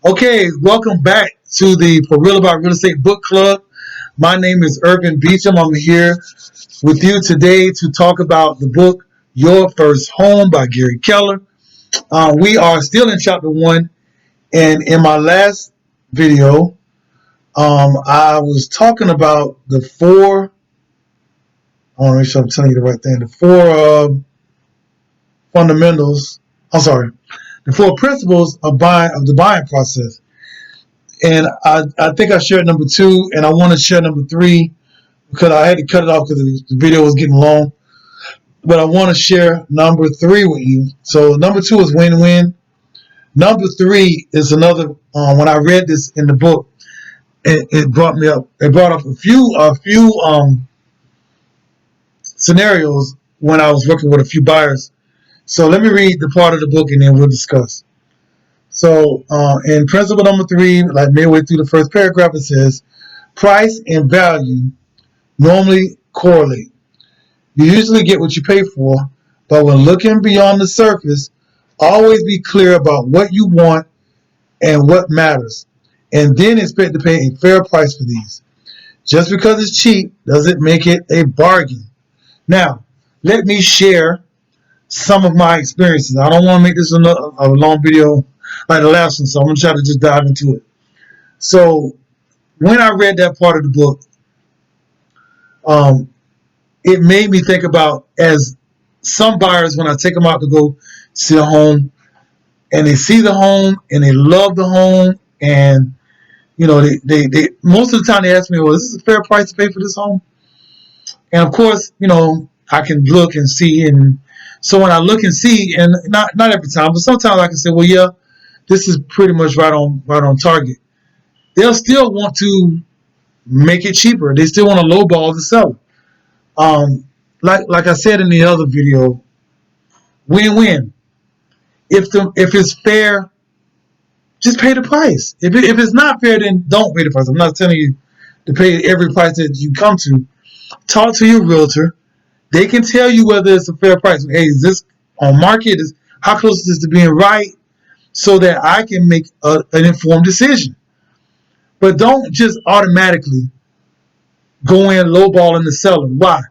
Okay, welcome back to the For Real About Real Estate Book Club. My name is Urban Beecham. I'm here with you today to talk about the book Your First Home by Gary Keller. We are still in chapter one, and in my last video, I was talking about the four. I want to make sure I'm telling you the right thing. The four fundamentals. I'm sorry, the four principles of the buying process. And I think I shared number two, and I want to share number three because I had to cut it off because the video was getting long. But I want to share number three with you. So number two is win-win. Number three is another. When I read this in the book, it brought me up. It brought up a few scenarios when I was working with a few buyers. So let me read the part of the book and then we'll discuss. So in principle number three, like midway through the first paragraph, it says, price and value normally correlate. You usually get what you pay for, but when looking beyond the surface, always be clear about what you want and what matters, and then expect to pay a fair price for these. Just because it's cheap doesn't make it a bargain. Now, let me share some of my experiences. I don't want to make this a long video like the last one, so I'm going to try to just dive into it. So, when I read that part of the book, it made me think about as some buyers, when I take them out to go see a home, and they see the home and they love the home, and they most of the time they ask me, well, is this a fair price to pay for this home? And of course, I can look and see, and so when I look and see, and not every time, but sometimes I can say, well, yeah, this is pretty much right on target. They'll still want to make it cheaper. They still want to lowball the seller. Like I said in the other video, win-win. If it's fair, just pay the price. If it's not fair, then don't pay the price. I'm not telling you to pay every price that you come to. Talk to your realtor. They can tell you whether it's a fair price. Hey, is this on market? How close is this to being right? So that I can make an informed decision. But don't just automatically go in lowballing the seller. Why?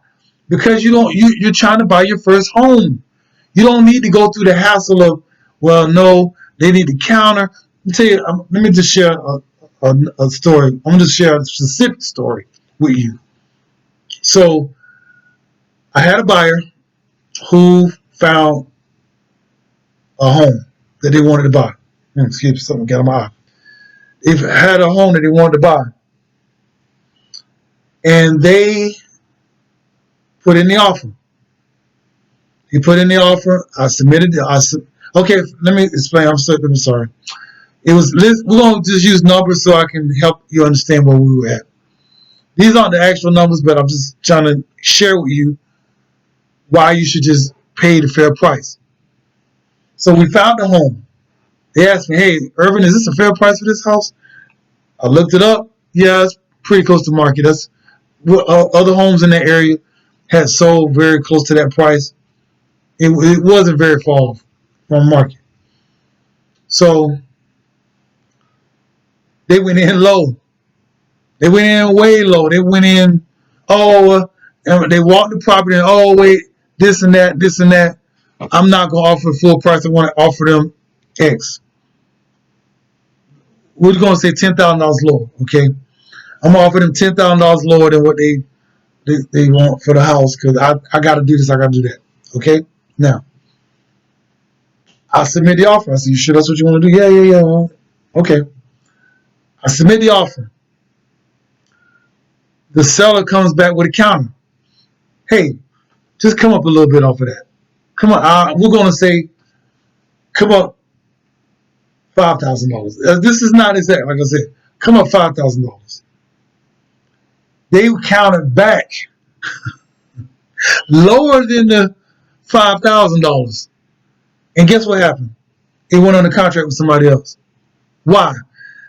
Because you're trying to buy your first home. You don't need to go through the hassle of, well, no, they need to counter. Let me just share a story. I'm going to share a specific story with you. So I had a buyer who found a home that they wanted to buy. Excuse me, something got on my eye. They had a home that they wanted to buy. And they put in the offer. He put in the offer. I submitted it. Okay, let me explain. I'm sorry. We're going to just use numbers so I can help you understand where we were at. These aren't the actual numbers, but I'm just trying to share with you why you should just pay the fair price. So we found a home. They asked me, hey, Irvin, is this a fair price for this house? I looked it up. Yeah, it's pretty close to market. That's other homes in that area had sold very close to that price. It wasn't very far off from market. So they went in low. They went in way low. They went in, and they walked the property and, wait, this and that. I'm not going to offer the full price. I want to offer them X. We're going to say $10,000 lower, okay? I'm going to offer them $10,000 lower than what they want for the house because I got to do this, I got to do that, okay? Now, I submit the offer. I said, you sure that's what you want to do? Yeah. Okay. I submit the offer. The seller comes back with a counter. Hey, just come up a little bit off of that. Come on, we're going to say, come up $5,000. This is not exact, like I said. Come up $5,000. They counted back lower than the $5,000. And guess what happened? It went on a contract with somebody else. Why?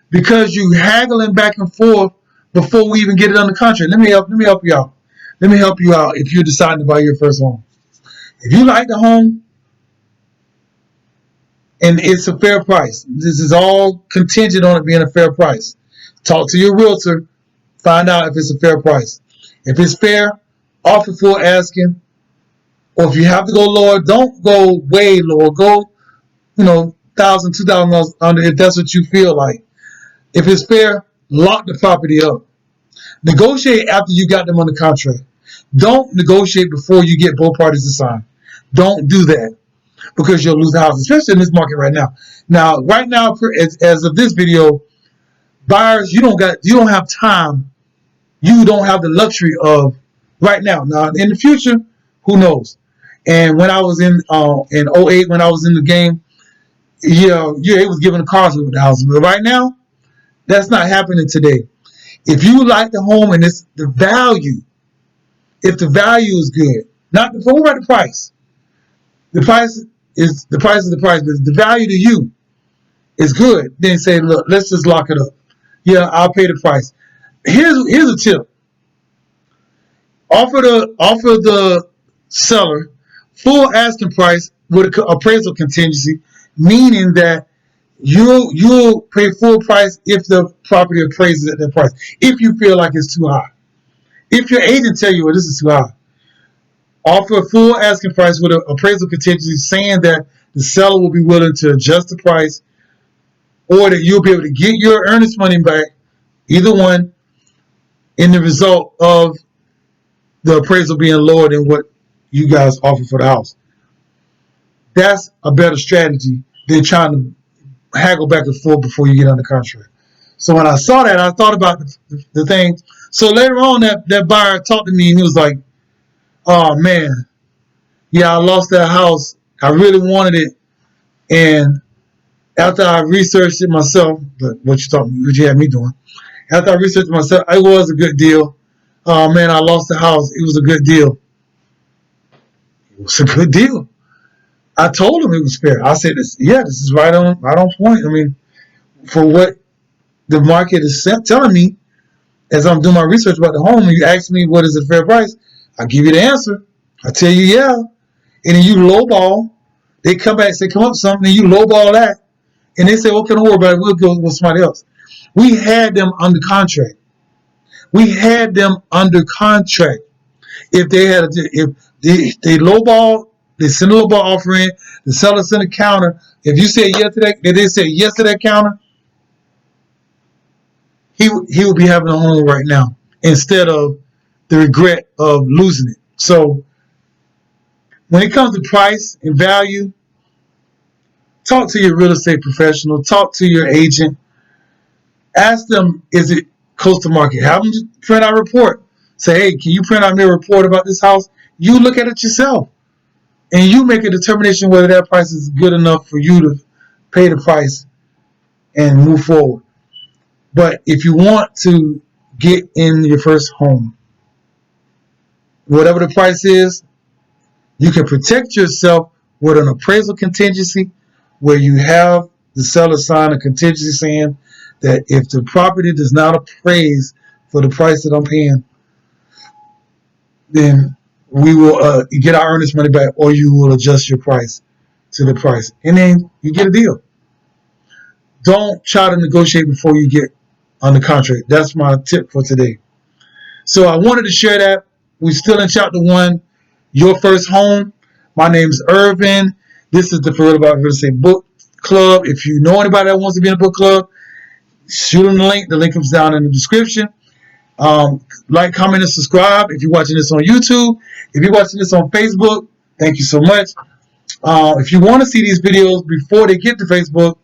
Because you haggling back and forth before we even get it under contract. Let me help you out. Let me help you out if you're deciding to buy your first home. If you like the home and it's a fair price. This is all contingent on it being a fair price. Talk to your realtor, find out if it's a fair price. If it's fair, offer full asking. Or if you have to go lower, don't go way lower. Go, $1,000, $2,000 under if that's what you feel like. If it's fair, lock the property up. Negotiate after you got them on the contract. Don't negotiate before you get both parties to sign. Don't do that because you'll lose the house, especially in this market right now. Now, right now, as of this video, buyers, you don't have time. You don't have the luxury of right now. Now, in the future, who knows? And when I was in 08, when I was in the game, it was giving the cars over the house. But right now, that's not happening today. If you like the home and it's the value, if the value is good, not the what about the price? The price is the price, but if the value to you is good, then say, look, let's just lock it up. Yeah, I'll pay the price. Here's a tip. Offer the seller full asking price with an appraisal contingency, meaning that you'll pay full price if the property appraises at that price. If you feel like it's too high, if your agent tell you, well, this is too high, offer a full asking price with an appraisal contingency, saying that the seller will be willing to adjust the price, or that you'll be able to get your earnest money back, either one, in the result of the appraisal being lower than what you guys offer for the house. That's a better strategy than trying to haggle back and forth before you get under contract. So when I saw that, I thought about the thing. So later on, that buyer talked to me and he was like, oh man, yeah, I lost that house. I really wanted it. And after I researched it myself, but what you had me doing, after I researched it myself, it was a good deal. Oh man, I lost the house. It was a good deal. It was a good deal. I told him it was fair. I said, this is right on point. I mean, for what the market is telling me, as I'm doing my research about the home, and you ask me what is a fair price, I give you the answer. I tell you, yeah. And then you lowball. They come back and say, come up with something, and you lowball that. And they say, okay, don't worry about it. We'll go with somebody else. We had them under contract. If they lowball, they send a lowball offer in, the seller send a counter. If you say yes to that, if they say yes to that counter, he will be having a home right now instead of the regret of losing it. So when it comes to price and value, talk to your real estate professional, talk to your agent, ask them, is it close to market? Have them print out a report. Say, hey, can you print out me a report about this house? You look at it yourself, and you make a determination whether that price is good enough for you to pay the price and move forward. But if you want to get in your first home, whatever the price is, you can protect yourself with an appraisal contingency where you have the seller sign a contingency saying that if the property does not appraise for the price that I'm paying, then we will get our earnest money back, or you will adjust your price to the price. And then you get a deal. Don't try to negotiate before you get on the contract. That's my tip for today. So I wanted to share that. We're still in chapter 1, your first home. My name is Irvin. This is the For Real About Real Estate Book Club. If you know anybody that wants to be in a book club, shoot them the link. The link comes down in the description. Like, comment, and subscribe if you're watching this on YouTube. If you're watching this on Facebook, thank you so much. If you want to see these videos before they get to Facebook,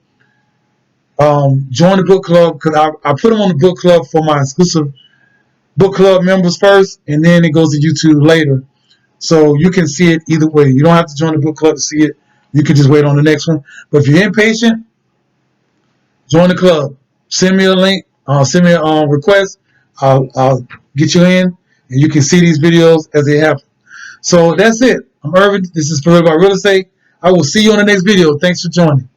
join the book club, because I put them on the book club for my exclusive book club members first, and then it goes to YouTube later. So you can see it either way. You don't have to join the book club to see it. You can just wait on the next one. But if you're impatient, join the club. Send me a link. Send me a request. I'll get you in, and you can see these videos as they happen. So that's it. I'm Irvin. This is For Real About Real Estate. I will see you on the next video. Thanks for joining.